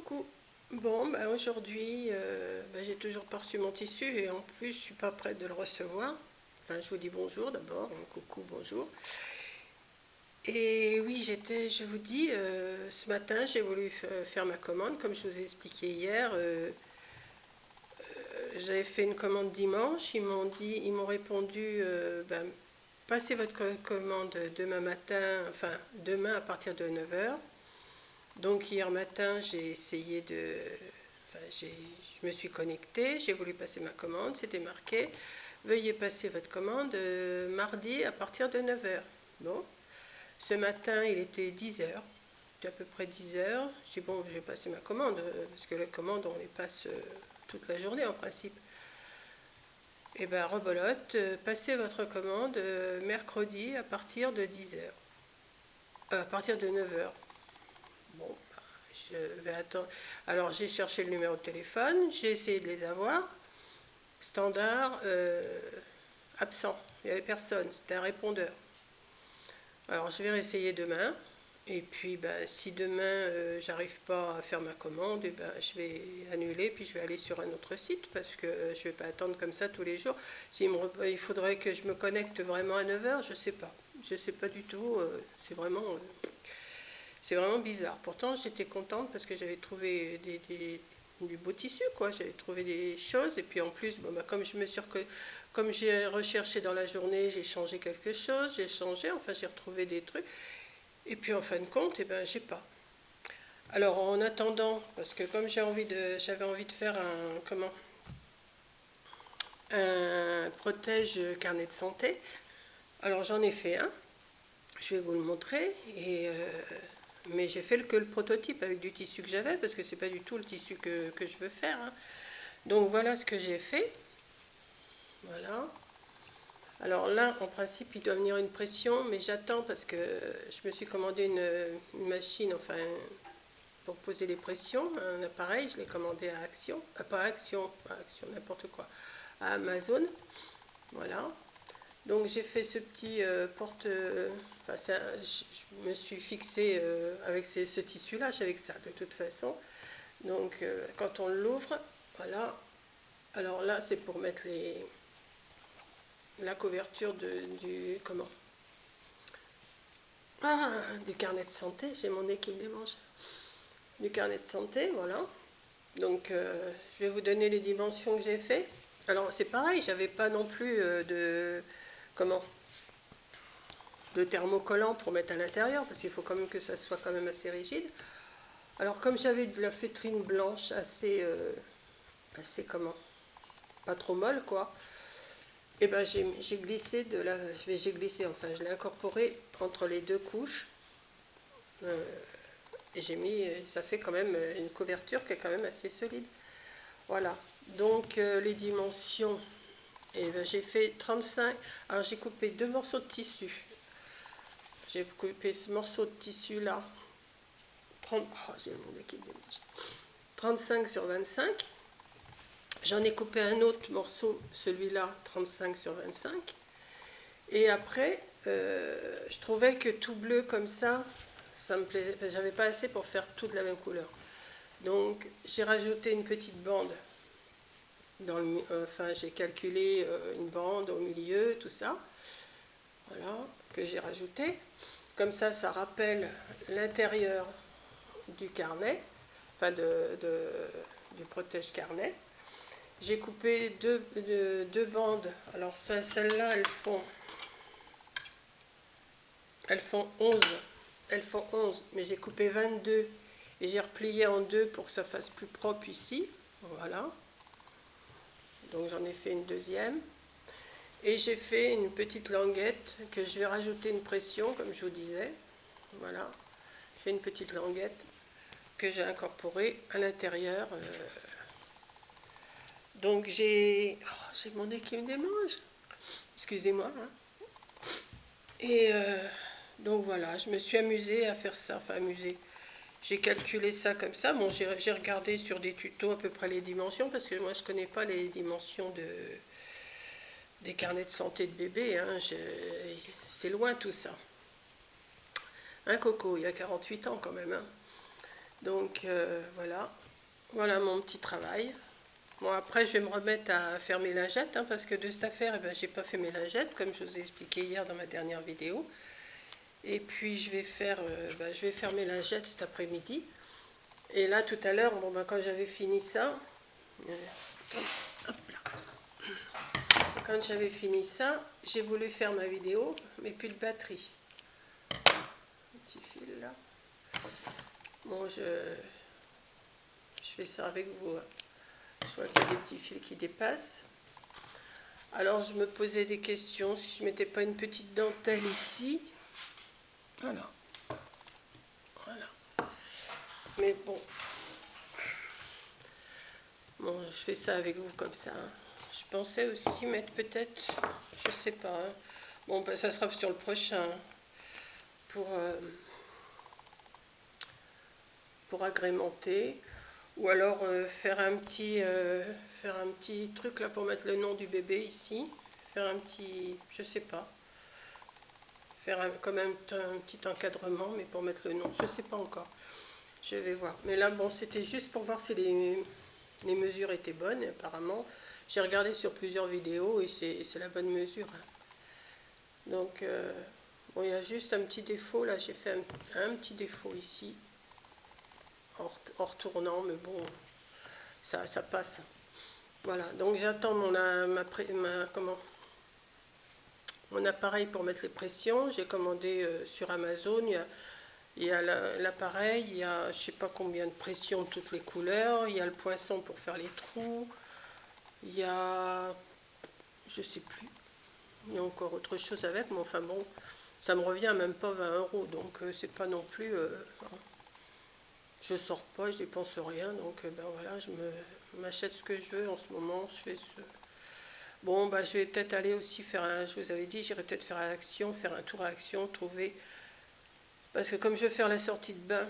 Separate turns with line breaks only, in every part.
Coucou. Bon, aujourd'hui, j'ai toujours pas reçu mon tissu et en plus, je suis pas prête de le recevoir. Enfin, je vous dis bonjour d'abord. Coucou, bonjour. Et oui, je vous dis, ce matin, j'ai voulu faire ma commande, comme je vous ai expliqué hier. J'avais fait une commande dimanche. Ils m'ont répondu, passez votre commande demain matin, enfin, demain à partir de 9 h. Donc hier matin, j'ai essayé de... Enfin, je me suis connectée, j'ai voulu passer ma commande, c'était marqué veuillez passer votre commande mardi à partir de 9 h. Bon, ce matin il était 10 h, c'était à peu près 10 h. J'ai dit bon, je vais passer ma commande, parce que les commandes on les passe toute la journée en principe. Et ben rebolote, passez votre commande mercredi à partir de 10 h. À partir de 9 h. Bon, je vais attendre. Alors j'ai cherché le numéro de téléphone, j'ai essayé de les avoir. Standard, absent, il n'y avait personne, c'était un répondeur. Alors je vais réessayer demain. Et puis si demain j'arrive pas à faire ma commande, et je vais annuler, puis je vais aller sur un autre site parce que je vais pas attendre comme ça tous les jours. Il faudrait que je me connecte vraiment à 9 h, je sais pas. Je sais pas du tout, c'est vraiment bizarre. Pourtant, j'étais contente parce que j'avais trouvé du beau tissu, quoi. J'avais trouvé des choses. Et puis en plus, comme j'ai recherché dans la journée, j'ai changé quelque chose, j'ai changé, enfin j'ai retrouvé des trucs. Et puis en fin de compte, j'ai pas. Alors en attendant, parce que comme j'avais envie de faire un protège carnet de santé. Alors j'en ai fait un. Je vais vous le montrer. Mais j'ai fait que le prototype avec du tissu que j'avais, parce que c'est pas du tout le tissu que je veux faire, hein. Donc voilà ce que j'ai fait. Voilà. Alors là, en principe, il doit venir une pression, mais j'attends parce que je me suis commandé une machine, enfin, pour poser les pressions, un appareil. Je l'ai commandé à Action, pas Action, n'importe quoi, à Amazon. Voilà. Donc j'ai fait ce petit porte... je me suis fixée avec ce tissu-là, j'avais que ça de toute façon. Donc quand on l'ouvre, voilà. Alors là, c'est pour mettre la couverture du carnet de santé. J'ai mon nez qui me démange. Du carnet de santé, voilà. Donc je vais vous donner les dimensions que j'ai fait. Alors c'est pareil, j'avais pas non plus de thermocollant pour mettre à l'intérieur, parce qu'il faut quand même que ça soit quand même assez rigide. Alors comme j'avais de la feutrine blanche assez pas trop molle quoi, et j'ai glissé enfin je l'ai incorporé entre les deux couches, et ça fait quand même une couverture qui est quand même assez solide. Voilà, donc les dimensions, j'ai fait 35, alors j'ai coupé deux morceaux de tissu. J'ai coupé ce morceau de tissu là, 35 sur 25. J'en ai coupé un autre morceau, celui-là, 35 sur 25. Et après, je trouvais que tout bleu comme ça me plaisait. J'avais pas assez pour faire tout de la même couleur. Donc, j'ai rajouté une petite bande. J'ai calculé une bande au milieu, tout ça. Voilà, que j'ai rajouté. Comme ça rappelle l'intérieur du carnet, enfin du protège carnet. J'ai coupé deux bandes. Alors celles-là, elles font 11. Elles font 11, mais j'ai coupé 22 et j'ai replié en deux pour que ça fasse plus propre ici. Voilà. Donc j'en ai fait une deuxième. Et j'ai fait une petite languette que je vais rajouter une pression, comme je vous disais. Voilà. J'ai fait une petite languette que j'ai incorporée à l'intérieur. Donc j'ai mon nez qui me démange. Excusez-moi. Hein. Et donc voilà, je me suis amusée à faire ça. Enfin amusée. J'ai calculé ça comme ça. Bon, j'ai regardé sur des tutos à peu près les dimensions, parce que moi je connais pas les dimensions des carnets de santé de bébé. Hein. C'est loin tout ça. Hein, Coco, il y a 48 ans quand même. Hein. Donc voilà, voilà mon petit travail. Bon, après je vais me remettre à faire mes lingettes, hein, parce que de cette affaire, eh ben, j'ai pas fait mes lingettes, comme je vous ai expliqué hier dans ma dernière vidéo. Et puis je vais faire mes lingettes cet après-midi. Et là tout à l'heure, bon, ben, quand j'avais fini ça, hop là. Quand j'avais fini ça, j'ai voulu faire ma vidéo, mais plus de batterie. Un petit fil là. Bon, je fais ça avec vous. Je vois qu'il y a des petits fils qui dépassent. Alors je me posais des questions si je mettais pas une petite dentelle ici. Voilà. Voilà. Mais bon. Bon, je fais ça avec vous comme ça. Je pensais aussi mettre peut-être, je sais pas. Hein. Bon, ben, ça sera sur le prochain. Pour agrémenter. Ou alors faire un petit truc là pour mettre le nom du bébé ici. Faire un petit, je sais pas. Faire quand même un petit encadrement, mais pour mettre le nom, je sais pas encore. Je vais voir. Mais là, bon, c'était juste pour voir si les mesures étaient bonnes. Et apparemment, j'ai regardé sur plusieurs vidéos et c'est la bonne mesure. Hein. Donc, bon, il y a juste un petit défaut. Là, j'ai fait un petit défaut ici, en retournant, mais bon, ça passe. Voilà, donc j'attends mon appareil pour mettre les pressions. J'ai commandé sur Amazon. Il y a l'appareil, il y a je sais pas combien de pressions de toutes les couleurs. Il y a le poinçon pour faire les trous. Il y a, je sais plus, il y a encore autre chose avec, mais enfin bon, ça me revient même pas 20 €. Donc c'est pas non plus, je sors pas, je dépense rien. Donc ben voilà, m'achète ce que je veux en ce moment. Je fais ce. Bon, bah, je vais peut-être aller aussi faire je vous avais dit, j'irai peut-être faire à Action, faire un tour à Action, trouver. Parce que comme je vais faire la sortie de bain,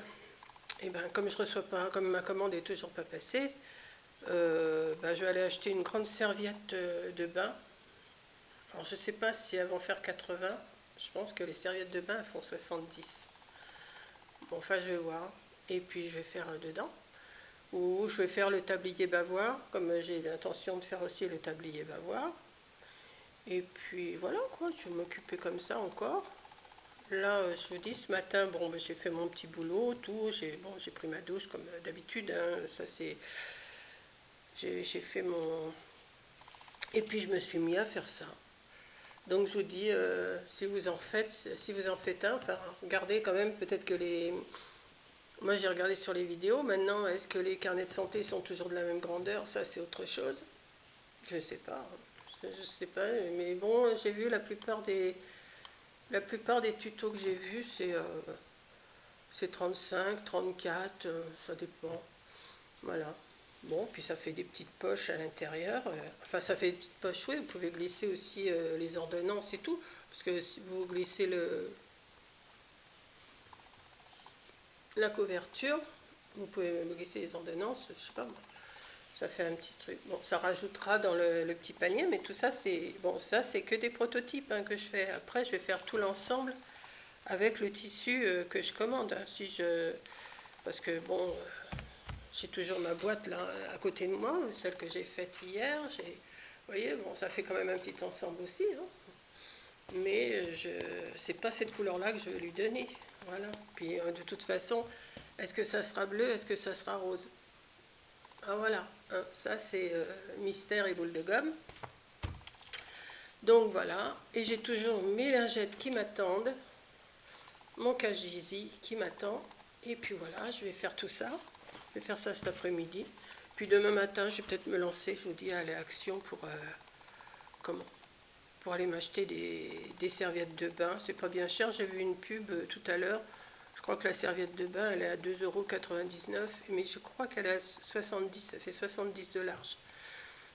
et ben comme je reçois pas, comme ma commande est toujours pas passée, bah, je vais aller acheter une grande serviette de bain. Alors je sais pas si elles vont faire 80, je pense que les serviettes de bain elles font 70. Bon, enfin je vais voir. Et puis je vais faire dedans. Ou je vais faire le tablier bavoir, comme j'ai l'intention de faire aussi le tablier bavoir. Et puis voilà quoi, je vais m'occuper comme ça encore. Là, je vous dis, ce matin, bon, ben, j'ai fait mon petit boulot, tout. J'ai pris ma douche comme d'habitude. Hein, ça c'est, j'ai fait mon. Et puis je me suis mis à faire ça. Donc je vous dis, si vous en faites un, enfin, regardez quand même, peut-être que les. Moi j'ai regardé sur les vidéos. Maintenant, est-ce que les carnets de santé sont toujours de la même grandeur? Ça c'est autre chose. Je sais pas. Je sais pas. Mais bon, j'ai vu la plupart des tutos que j'ai vus, c'est 35, 34, ça dépend. Voilà. Bon, puis ça fait des petites poches à l'intérieur. Enfin, ça fait des petites poches, oui. Vous pouvez glisser aussi les ordonnances et tout. Parce que si vous glissez la couverture, vous pouvez glisser les ordonnances, je sais pas. Ça fait un petit truc. Bon, ça rajoutera dans le petit panier, mais tout ça, c'est que des prototypes hein, que je fais. Après, je vais faire tout l'ensemble avec le tissu que je commande. Hein. Parce que bon, j'ai toujours ma boîte là à côté de moi, celle que j'ai faite hier. Vous voyez, bon, ça fait quand même un petit ensemble aussi. Hein. Mais c'est pas cette couleur-là que je vais lui donner. Voilà. Puis de toute façon, est-ce que ça sera bleu, est-ce que ça sera rose? Ah voilà, hein, ça c'est mystère et boule de gomme. Donc voilà, et j'ai toujours mes lingettes qui m'attendent, mon cagizi qui m'attend. Et puis voilà, je vais faire tout ça. Je vais faire ça cet après-midi. Puis demain matin, je vais peut-être me lancer, je vous dis, à l'action comment pour aller m'acheter des serviettes de bain. C'est pas bien cher, j'ai vu une pub tout à l'heure. Je crois que la serviette de bain, elle est à 2,99 €, mais je crois qu'elle est à 70, ça fait 70 de large.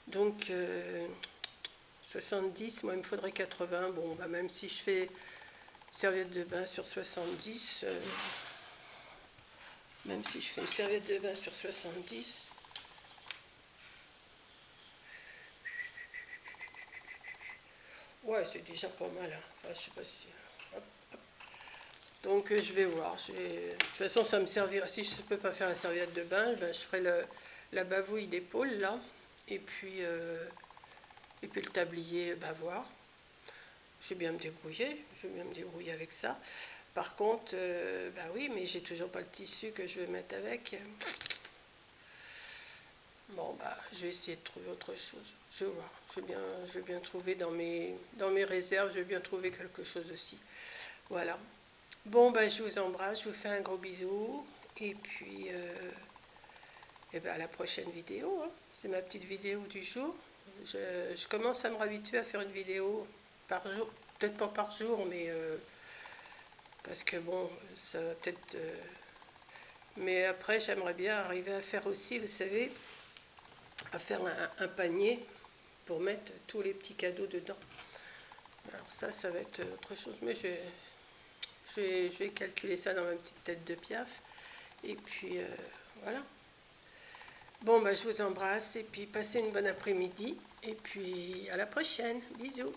Donc 70, moi il me faudrait 80. Bon, bah, même si je fais serviette de bain sur 70, même si je fais une serviette de bain sur 70, ouais, c'est déjà pas mal. Hein. Enfin, je sais pas si. Hop. Donc je vais voir. De toute façon, ça me servira. Si je ne peux pas faire la serviette de bain, ben, je ferai la bavouille d'épaule là. Et puis le tablier bavoir. Je vais bien me débrouiller. Je vais bien me débrouiller avec ça. Par contre, bah oui, mais j'ai toujours pas le tissu que je vais mettre avec. Bon, bah, je vais essayer de trouver autre chose. Je vais voir. Je vais bien trouver dans mes réserves, je vais bien trouver quelque chose aussi. Voilà. Bon, bah, je vous embrasse, je vous fais un gros bisou. Et puis, et ben, à la prochaine vidéo, hein. C'est ma petite vidéo du jour. Je commence à me habituer à faire une vidéo par jour. Peut-être pas par jour, mais parce que bon, ça va peut-être... mais après, j'aimerais bien arriver à faire aussi, vous savez, à faire un panier pour mettre tous les petits cadeaux dedans. Alors ça va être autre chose, mais je vais calculer ça dans ma petite tête de piaf. Et puis voilà. Bon, bah, je vous embrasse et puis passez une bonne après-midi. Et puis à la prochaine. Bisous.